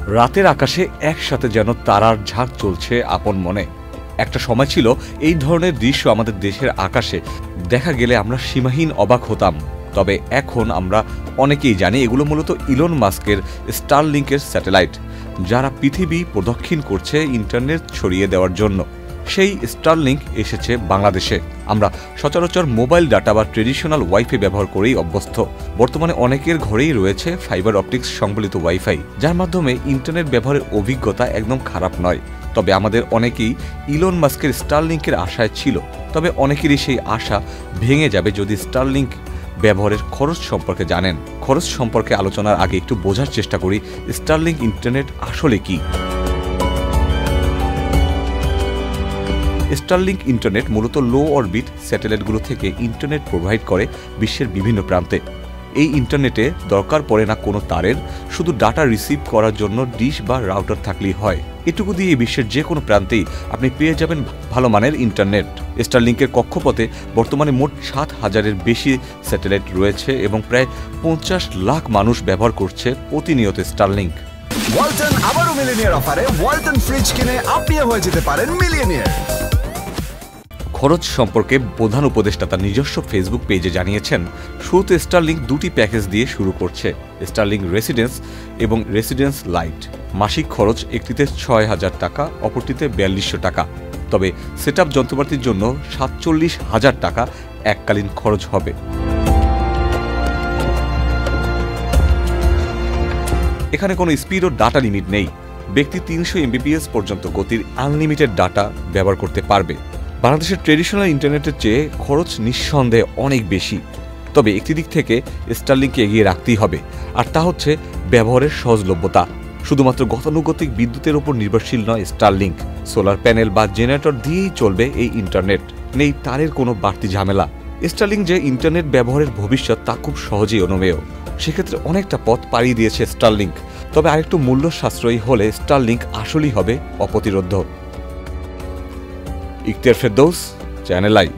রাতের আকাশে একসাথে যেন তারার ঝাঁক চলছে আপন মনে। একটা সময় ছিল এই ধরনের দৃশ্য আমাদের দেশের আকাশে দেখা গেলে আমরা সীমাহীন অবাক হতাম। তবে এখন আমরা অনেকেই জানি এগুলো মূলত ইলন মাস্কের স্টারলিংকের স্যাটেলাইট, যারা পৃথিবী প্রদক্ষিণ করছে ইন্টারনেট ছড়িয়ে দেওয়ার জন্য। সেই স্টারলিংক এসেছে বাংলাদেশে। আমরা সচরাচর মোবাইল ডাটা বা ট্রেডিশনাল ওয়াইফাই ব্যবহার করেই অভ্যস্ত। বর্তমানে অনেকের ঘরেই রয়েছে ফাইবার অপটিক্স সংবলিত ওয়াইফাই, যার মাধ্যমে ইন্টারনেট ব্যবহারের অভিজ্ঞতা একদম খারাপ নয়। তবে আমাদের অনেকেই ইলন মাস্কের স্টারলিংকের আশায় ছিল, তবে অনেকেরই সেই আশা ভেঙে যাবে যদি স্টারলিংক ব্যবহারের খরচ সম্পর্কে জানেন। খরচ সম্পর্কে আলোচনার আগে একটু বোঝার চেষ্টা করি স্টারলিংক ইন্টারনেট আসলে কি। স্টারলিংক ইন্টারনেট মূলত লো অরবিট স্যাটেলাইটগুলো থেকে ইন্টারনেট প্রোভাইড করে বিশ্বের বিভিন্ন প্রান্তে। এই ইন্টারনেটে দরকার পড়ে না কোনো তারের, শুধু ডাটা রিসিভ করার জন্য ডিশ বা রাউটার থাকলেই হয়। এটুকু দিয়ে বিশ্বের যে কোনো প্রান্তেই আপনি পেয়ে যাবেন ভালো মানের ইন্টারনেট। স্টারলিংকের কক্ষপথে বর্তমানে মোট ৭,০০০-এর বেশি স্যাটেলাইট রয়েছে এবং প্রায় ৫০ লাখ মানুষ ব্যবহার করছে প্রতিনিয়ত স্টারলিংক। ওয়ালটন আবারও মিলিয়নিয়ার অফারে ওয়ালটন ফ্রিজ কিনে আপনিও হয়ে যেতে পারেন মিলিয়নিয়ার। খরচ সম্পর্কে প্রধান উপদেষ্টা তার নিজস্ব ফেসবুক পেজে জানিয়েছেন, শুরুতে স্টারলিংক দুটি প্যাকেজ দিয়ে শুরু করছে, স্টারলিংক রেসিডেন্স এবং রেসিডেন্স লাইট। মাসিক খরচ একটিতে ৬,০০০ টাকা, অপরটিতে ৪২০০ টাকা। তবে সেটআপ যন্ত্রপাতির জন্য ৪৭,০০০ টাকা এককালীন খরচ হবে। এখানে কোনো স্পিড ও ডাটা লিমিট নেই। ব্যক্তি ৩০০ MBPS পর্যন্ত গতির আনলিমিটেড ডাটা ব্যবহার করতে পারবে। বাংলাদেশের ট্রেডিশনাল ইন্টারনেটের চেয়ে খরচ নিঃসন্দেহে অনেক বেশি, তবে একটি দিক থেকে স্টারলিংককে এগিয়ে রাখতেই হবে, আর তা হচ্ছে ব্যবহারের সহজলভ্যতা। শুধুমাত্র গতানুগতিক বিদ্যুতের উপর নির্ভরশীল নয় স্টারলিংক, সোলার প্যানেল বা জেনারেটর দিয়েই চলবে এই ইন্টারনেট। নেই তারের কোনো বাড়তি ঝামেলা। স্টারলিংক যে ইন্টারনেট ব্যবহারের ভবিষ্যৎ তা খুব সহজেই অনুমেয়। সেক্ষেত্রে অনেকটা পথ পাড়ি দিয়েছে স্টারলিংক, তবে আরেকটু মূল্য সাশ্রয়ী হলে স্টারলিংক আসলেই হবে অপ্রতিরোধ্য। Ikhtiyar Ferdous, channel I.